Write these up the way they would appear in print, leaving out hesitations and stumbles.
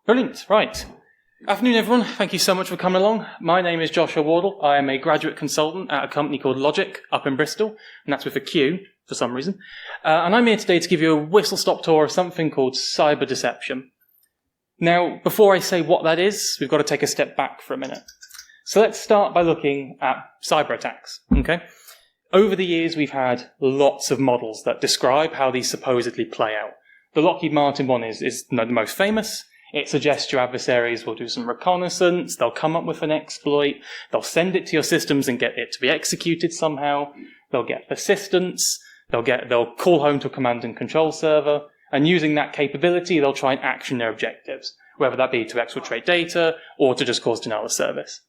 Brilliant, right. Afternoon, everyone. Thank you so much for coming along. My name is Joshua Wardle. I am a graduate consultant at a company called Logic up in Bristol, and that's with a Q for some reason. And I'm here today to give you a whistle-stop tour of something called cyber deception. Now, before I say what that is, we've got to take a step back for a minute. So let's start by looking at cyber attacks, okay? Over the years, we've had lots of models that describe how these supposedly play out. The Lockheed Martin one is the most famous. It suggests your adversaries will do some reconnaissance, they'll come up with an exploit, they'll send it to your systems and get it to be executed somehow, they'll get persistence, they'll call home to a command and control server, and using that capability, they'll try and action their objectives, whether that be to exfiltrate data or to just cause denial of service.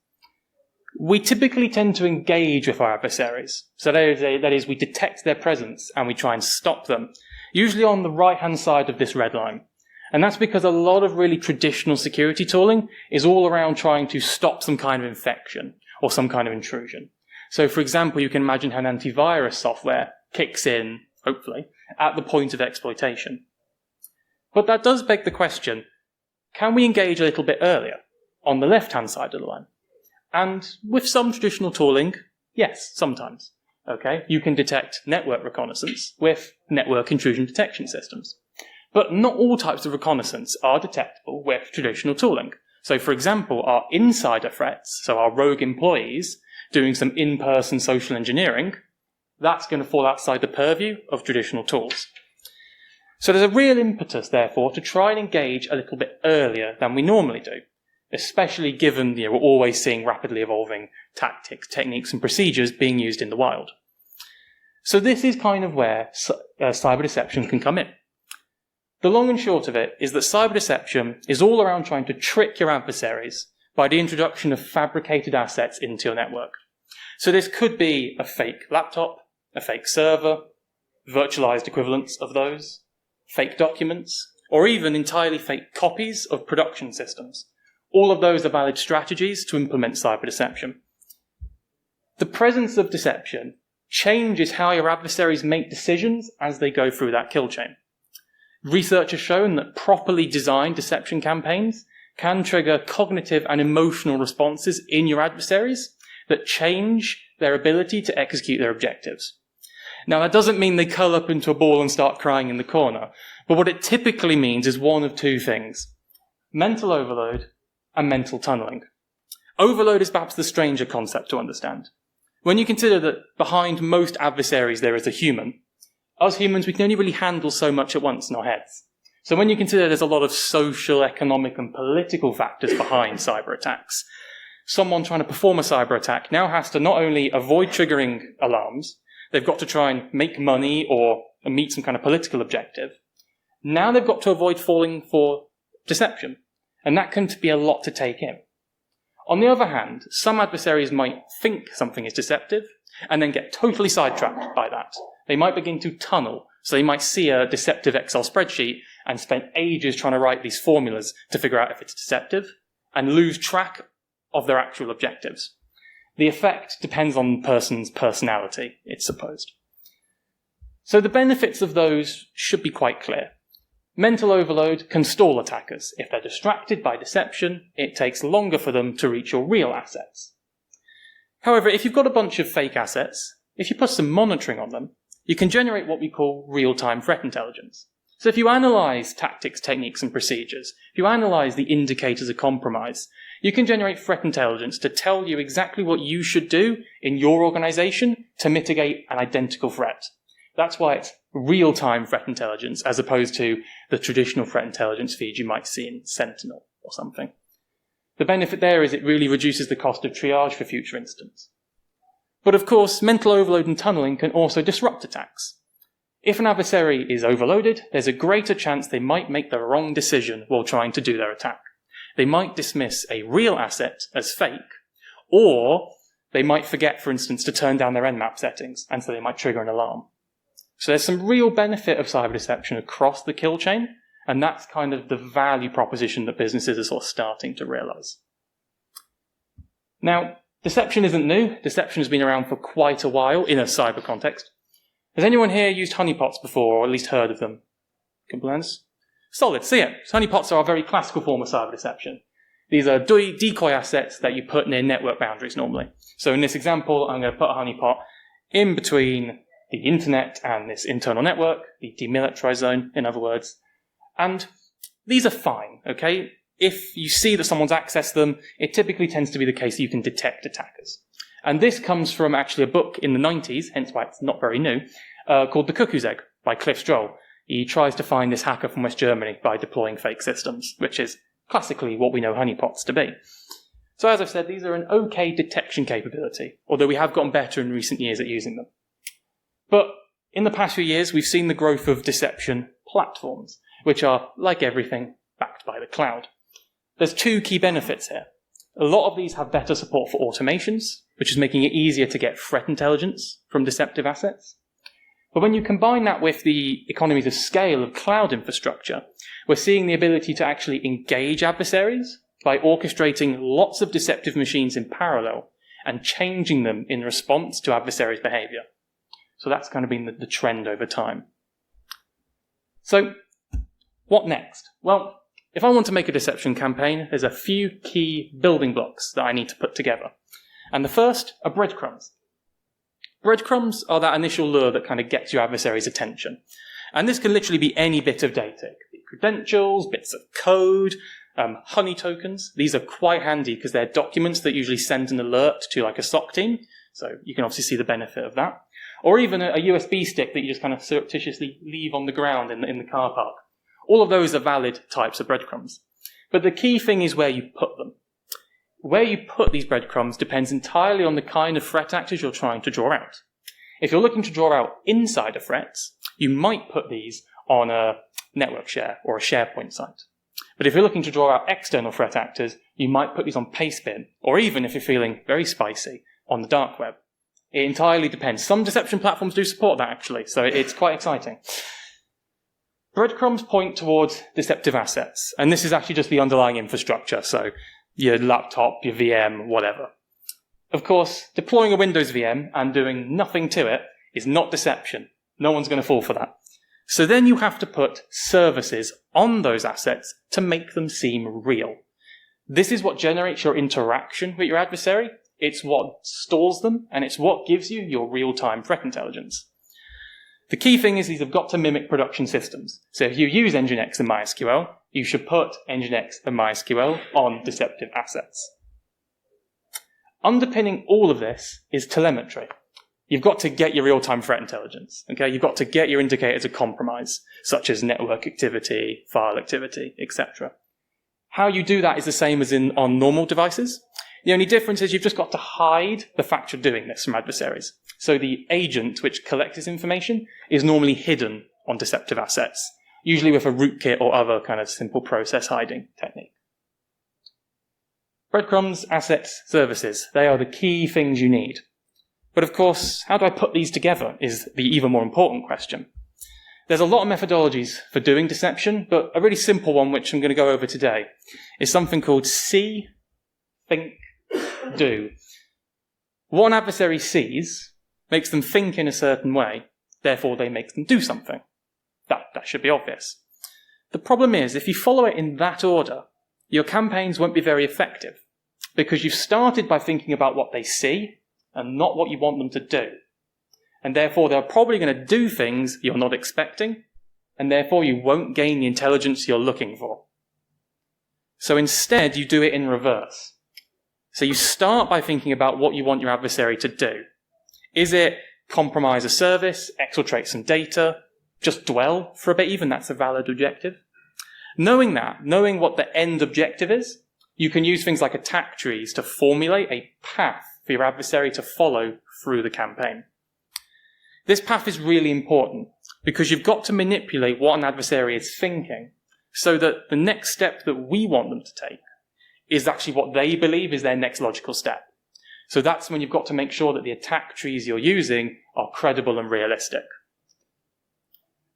We typically tend to engage with our adversaries. So that is, we detect their presence and we try and stop them, usually on the right-hand side of this red line. And that's because a lot of really traditional security tooling is all around trying to stop some kind of infection or some kind of intrusion. So, for example, you can imagine how an antivirus software kicks in, hopefully, at the point of exploitation. But that does beg the question, can we engage a little bit earlier, on the left-hand side of the line? And with some traditional tooling, yes, sometimes. Okay, you can detect network reconnaissance with network intrusion detection systems. But not all types of reconnaissance are detectable with traditional tooling. So, for example, our insider threats, so our rogue employees doing some in-person social engineering, that's going to fall outside the purview of traditional tools. So there's a real impetus, therefore, to try and engage a little bit earlier than we normally do, especially given we're always seeing rapidly evolving tactics, techniques, and procedures being used in the wild. So this is kind of where cyber deception can come in. The long and short of it is that cyber deception is all around trying to trick your adversaries by the introduction of fabricated assets into your network. So this could be a fake laptop, a fake server, virtualized equivalents of those, fake documents, or even entirely fake copies of production systems. All of those are valid strategies to implement cyber deception. The presence of deception changes how your adversaries make decisions as they go through that kill chain. Research has shown that properly designed deception campaigns can trigger cognitive and emotional responses in your adversaries that change their ability to execute their objectives. Now, that doesn't mean they curl up into a ball and start crying in the corner, but what it typically means is one of two things: mental overload and mental tunneling. Overload is perhaps the stranger concept to understand. When you consider that behind most adversaries there is a human, us humans, we can only really handle so much at once in our heads. So when you consider there's a lot of social, economic, and political factors behind cyber attacks, someone trying to perform a cyber attack now has to not only avoid triggering alarms, they've got to try and make money or meet some kind of political objective. Now they've got to avoid falling for deception, and that can be a lot to take in. On the other hand, some adversaries might think something is deceptive and then get totally sidetracked by that. They might begin to tunnel. So they might see a deceptive Excel spreadsheet and spend ages trying to write these formulas to figure out if it's deceptive and lose track of their actual objectives. The effect depends on the person's personality, it's supposed. So the benefits of those should be quite clear. Mental overload can stall attackers. If they're distracted by deception, it takes longer for them to reach your real assets. However, if you've got a bunch of fake assets, if you put some monitoring on them, you can generate what we call real-time threat intelligence. So if you analyze tactics, techniques, and procedures, if you analyze the indicators of compromise, you can generate threat intelligence to tell you exactly what you should do in your organization to mitigate an identical threat. That's why it's real-time threat intelligence as opposed to the traditional threat intelligence feed you might see in Sentinel or something. The benefit there is it really reduces the cost of triage for future incidents. But of course, mental overload and tunneling can also disrupt attacks. If an adversary is overloaded, there's a greater chance they might make the wrong decision while trying to do their attack. They might dismiss a real asset as fake, or they might forget, for instance, to turn down their Nmap settings, and so they might trigger an alarm. So there's some real benefit of cyber deception across the kill chain, and that's kind of the value proposition that businesses are sort of starting to realize. Now, deception isn't new. Deception has been around for quite a while in a cyber context. Has anyone here used honeypots before, or at least heard of them? Couple hands? Solid. So yeah, honeypots are a very classical form of cyber deception. These are decoy assets that you put near network boundaries normally. So in this example, I'm going to put a honeypot in between the internet and this internal network, the demilitarized zone, in other words. And these are fine, okay? If you see that someone's accessed them, it typically tends to be the case that you can detect attackers. And this comes from actually a book in the 90s, hence why it's not very new, called The Cuckoo's Egg by Cliff Stroll. He tries to find this hacker from West Germany by deploying fake systems, which is classically what we know honeypots to be. So as I've said, these are an okay detection capability, although we have gotten better in recent years at using them. But in the past few years, we've seen the growth of deception platforms, which are, like everything, backed by the cloud. There's two key benefits here. A lot of these have better support for automations, which is making it easier to get threat intelligence from deceptive assets. But when you combine that with the economies of scale of cloud infrastructure, we're seeing the ability to actually engage adversaries by orchestrating lots of deceptive machines in parallel and changing them in response to adversaries' behavior. So that's kind of been the trend over time. So what next? Well, if I want to make a deception campaign, there's a few key building blocks that I need to put together. And the first are breadcrumbs. Breadcrumbs are that initial lure that kind of gets your adversary's attention. And this can literally be any bit of data. It could be credentials, bits of code, honey tokens. These are quite handy because they're documents that usually send an alert to like a SOC team. So you can obviously see the benefit of that. Or even a USB stick that you just kind of surreptitiously leave on the ground in the car park. All of those are valid types of breadcrumbs. But the key thing is where you put them. Where you put these breadcrumbs depends entirely on the kind of threat actors you're trying to draw out. If you're looking to draw out insider threats, you might put these on a network share or a SharePoint site. But if you're looking to draw out external threat actors, you might put these on Pastebin, or even if you're feeling very spicy, on the dark web. It entirely depends. Some deception platforms do support that actually, so it's quite exciting. Breadcrumbs point towards deceptive assets, and this is actually just the underlying infrastructure, so your laptop, your VM, whatever. Of course, deploying a Windows VM and doing nothing to it is not deception. No one's going to fall for that. So then you have to put services on those assets to make them seem real. This is what generates your interaction with your adversary. It's what stores them, and it's what gives you your real-time threat intelligence. The key thing is these have got to mimic production systems. So if you use Nginx and MySQL, you should put Nginx and MySQL on deceptive assets. Underpinning all of this is telemetry. You've got to get your real-time threat intelligence. Okay, you've got to get your indicators of compromise, such as network activity, file activity, etc. How you do that is the same as on normal devices. The only difference is you've just got to hide the fact you're doing this from adversaries. So the agent which collects this information is normally hidden on deceptive assets, usually with a rootkit or other kind of simple process hiding technique. Breadcrumbs, assets, services, they are the key things you need. But of course, how do I put these together is the even more important question. There's a lot of methodologies for doing deception, but a really simple one, which I'm going to go over today, is something called see, think, do. What an adversary sees makes them think in a certain way, therefore they make them do something. That should be obvious. The problem is, if you follow it in that order, your campaigns won't be very effective, because you've started by thinking about what they see and not what you want them to do. And therefore they're probably going to do things you're not expecting, and therefore you won't gain the intelligence you're looking for. So instead you do it in reverse. So you start by thinking about what you want your adversary to do. Is it compromise a service, exfiltrate some data, just dwell for a bit, even that's a valid objective? Knowing that, knowing what the end objective is, you can use things like attack trees to formulate a path for your adversary to follow through the campaign. This path is really important because you've got to manipulate what an adversary is thinking so that the next step that we want them to take is actually what they believe is their next logical step. So that's when you've got to make sure that the attack trees you're using are credible and realistic.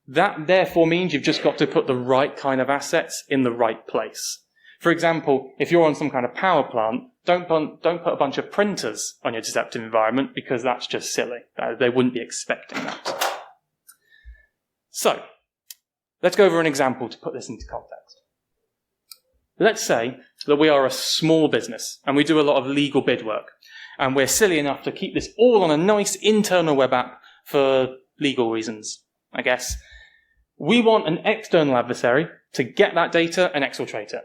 That therefore means you've just got to put the right kind of assets in the right place. For example, if you're on some kind of power plant, don't put a bunch of printers on your deceptive environment because that's just silly. They wouldn't be expecting that. So, Let's go over an example to put this into context. Let's say that we are a small business and we do a lot of legal bid work, and we're silly enough to keep this all on a nice internal web app for legal reasons, I guess. We want an external adversary to get that data and exfiltrate it.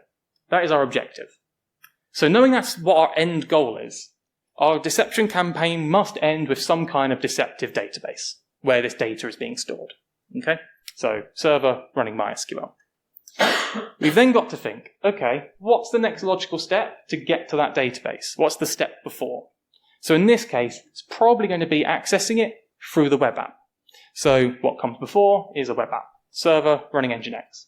That is our objective. So knowing that's what our end goal is, our deception campaign must end with some kind of deceptive database where this data is being stored. Okay? So server running MySQL. We've then got to think, okay, what's the next logical step to get to that database? What's the step before? So in this case, it's probably going to be accessing it through the web app. So what comes before is a web app. Server running Nginx.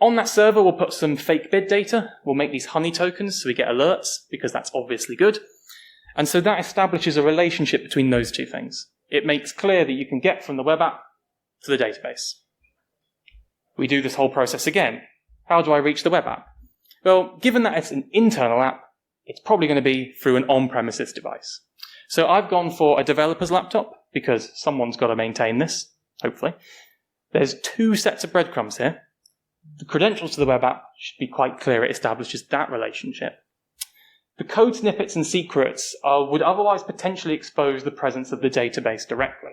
On that server, we'll put some fake bid data. We'll make these honey tokens so we get alerts, because that's obviously good. And so that establishes a relationship between those two things. It makes clear that you can get from the web app to the database. We do this whole process again. How do I reach the web app? Well, given that it's an internal app, it's probably going to be through an on-premises device. So I've gone for a developer's laptop, because someone's got to maintain this, hopefully. There's two sets of breadcrumbs here. The credentials to the web app should be quite clear. It establishes that relationship. The code snippets and secrets would otherwise potentially expose the presence of the database directly.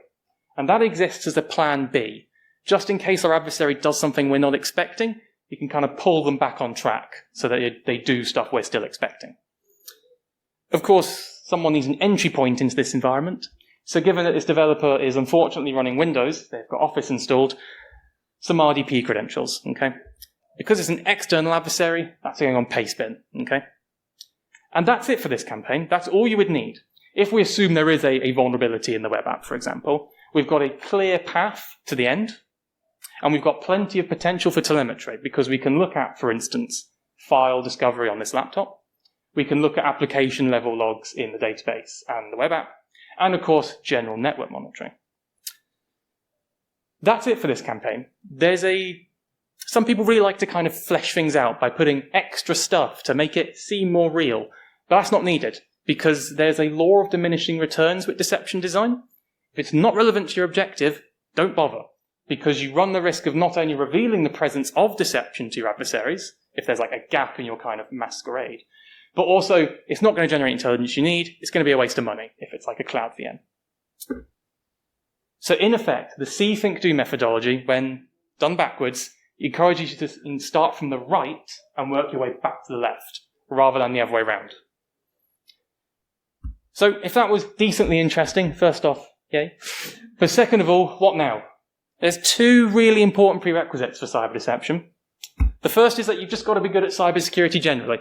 And that exists as a plan B. Just in case our adversary does something we're not expecting, you can kind of pull them back on track so that they do stuff we're still expecting. Of course, someone needs an entry point into this environment. So given that this developer is unfortunately running Windows, they've got Office installed, some RDP credentials, okay? Because it's an external adversary, that's going on pastebin, okay? And that's it for this campaign. That's all you would need. If we assume there is a vulnerability in the web app, for example, we've got a clear path to the end, and we've got plenty of potential for telemetry, because we can look at, for instance, file discovery on this laptop. We can look at application level logs in the database and the web app, and of course, general network monitoring. That's it for this campaign. Some people really like to kind of flesh things out by putting extra stuff to make it seem more real, but that's not needed, because there's a law of diminishing returns with deception design. If it's not relevant to your objective, don't bother, because you run the risk of not only revealing the presence of deception to your adversaries, if there's like a gap in your kind of masquerade, but also it's not going to generate intelligence you need. It's going to be a waste of money if it's like a cloud VM. So in effect, the see, think, do methodology, when done backwards, encourages you to start from the right and work your way back to the left, rather than the other way around. So if that was decently interesting, first off, yay. But second of all, what now? There's two really important prerequisites for cyber deception. The first is that you've just got to be good at cybersecurity generally.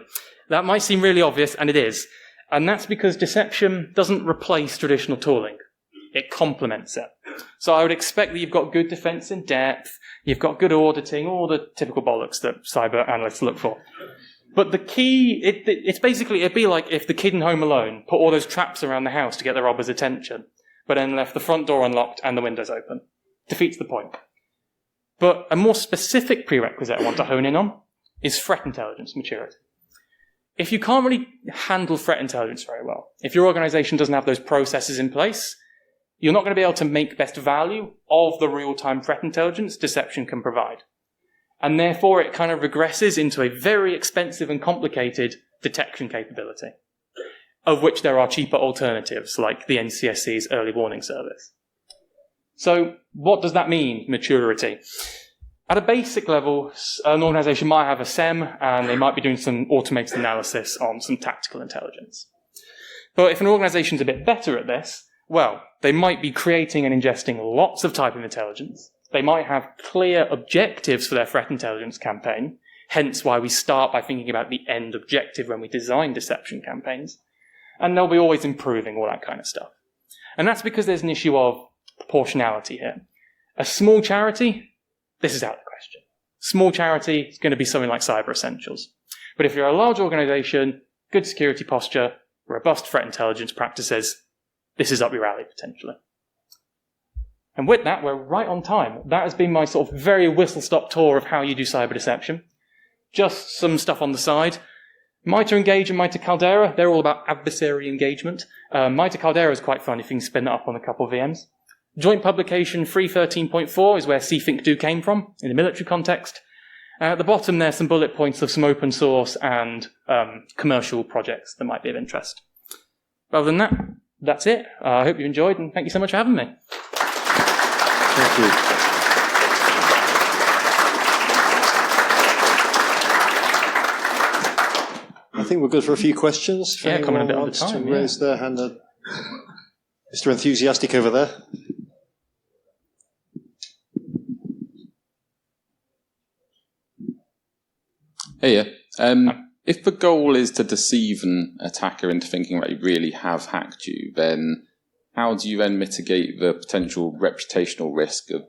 That might seem really obvious, and it is. And that's because deception doesn't replace traditional tooling. It complements it. So I would expect that you've got good defense in depth, you've got good auditing, all the typical bollocks that cyber analysts look for. But the key, it's basically, it'd be like if the kid in Home Alone put all those traps around the house to get the robber's attention, but then left the front door unlocked and the windows open. Defeats the point. But a more specific prerequisite I want to hone in on is threat intelligence maturity. If you can't really handle threat intelligence very well, if your organization doesn't have those processes in place, you're not going to be able to make best value of the real-time threat intelligence deception can provide. And therefore, it kind of regresses into a very expensive and complicated detection capability, of which there are cheaper alternatives, like the NCSC's early warning service. So what does that mean, maturity? At a basic level, an organization might have a SEM, and they might be doing some automated analysis on some tactical intelligence. But if an organization's a bit better at this, well, they might be creating and ingesting lots of type of intelligence. They might have clear objectives for their threat intelligence campaign, hence why we start by thinking about the end objective when we design deception campaigns. And they'll be always improving, all that kind of stuff. And that's because there's an issue of proportionality here. A small charity, this is out of the question. Small charity is going to be something like Cyber Essentials. But if you're a large organization, good security posture, robust threat intelligence practices, this is up your alley, potentially. And with that, we're right on time. That has been my sort of very whistle-stop tour of how you do cyber deception. Just some stuff on the side. MITRE Engage and MITRE Caldera, they're all about adversary engagement. MITRE Caldera is quite fun if you can spin that up on a couple of VMs. Joint publication 313.4 is where CThinkDo came from in the military context. At the bottom there's some bullet points of some open source and commercial projects that might be of interest. Other than that, that's it. I hope you enjoyed, and thank you so much for having me. Thank you. I think we're good for a few questions. If coming a bit over wants time. to raise their hand. Mr. Enthusiastic over there. Hey, if the goal is to deceive an attacker into thinking that they really have hacked you, then how do you then mitigate the potential reputational risk of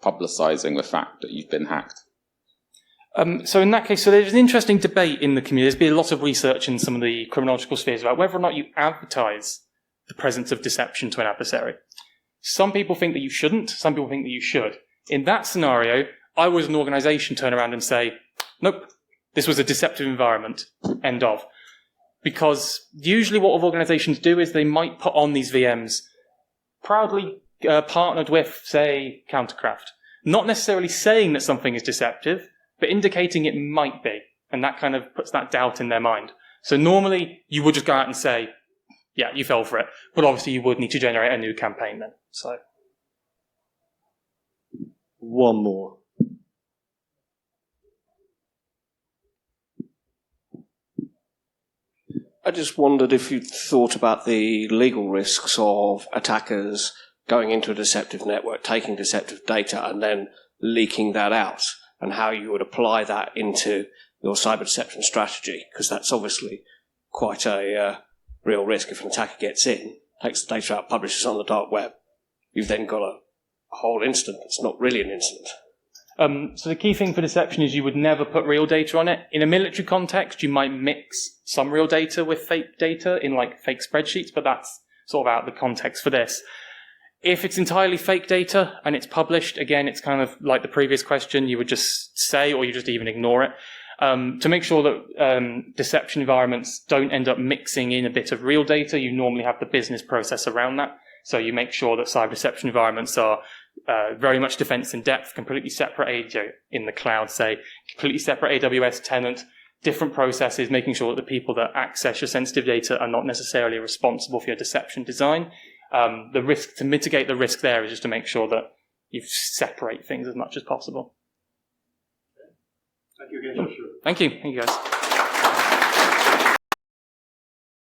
publicising the fact that you've been hacked? So in that case, there's an interesting debate in the community. There's been a lot of research in some of the criminological spheres about whether or not you advertise the presence of deception to an adversary. Some people think that you shouldn't. Some people think that you should. In that scenario, I would, as an organisation, turn around and say, nope, this was a deceptive environment, end of. Because usually what organisations do is they might put on these VMs proudly partnered with, say, Countercraft. Not necessarily saying that something is deceptive, but indicating it might be. And that kind of puts that doubt in their mind. So normally you would just go out and say, yeah, you fell for it. But obviously you would need to generate a new campaign then. So One more. I just wondered if you'd thought about the legal risks of attackers going into a deceptive network, taking deceptive data, and then leaking that out, and how you would apply that into your cyber deception strategy, because that's obviously quite a real risk. If an attacker gets in, takes the data out, publishes it on the dark web, you've then got a whole incident that's not really an incident. So the key thing for deception is you would never put real data on it. In a military context, you might mix some real data with fake data in like fake spreadsheets, but that's sort of out of the context for this. If it's entirely fake data and it's published, again, it's kind of like the previous question, you would just say, or you just even ignore it. To make sure that deception environments don't end up mixing in a bit of real data, you normally have the business process around that. So you make sure that cyber deception environments are very much defense in depth, completely separate in the cloud, say, completely separate AWS tenant, different processes, making sure that the people that access your sensitive data are not necessarily responsible for your deception design. The risk, to mitigate the risk there, is just to make sure that you separate things as much as possible. Thank you again, Joshua. Thank you. Thank you, guys.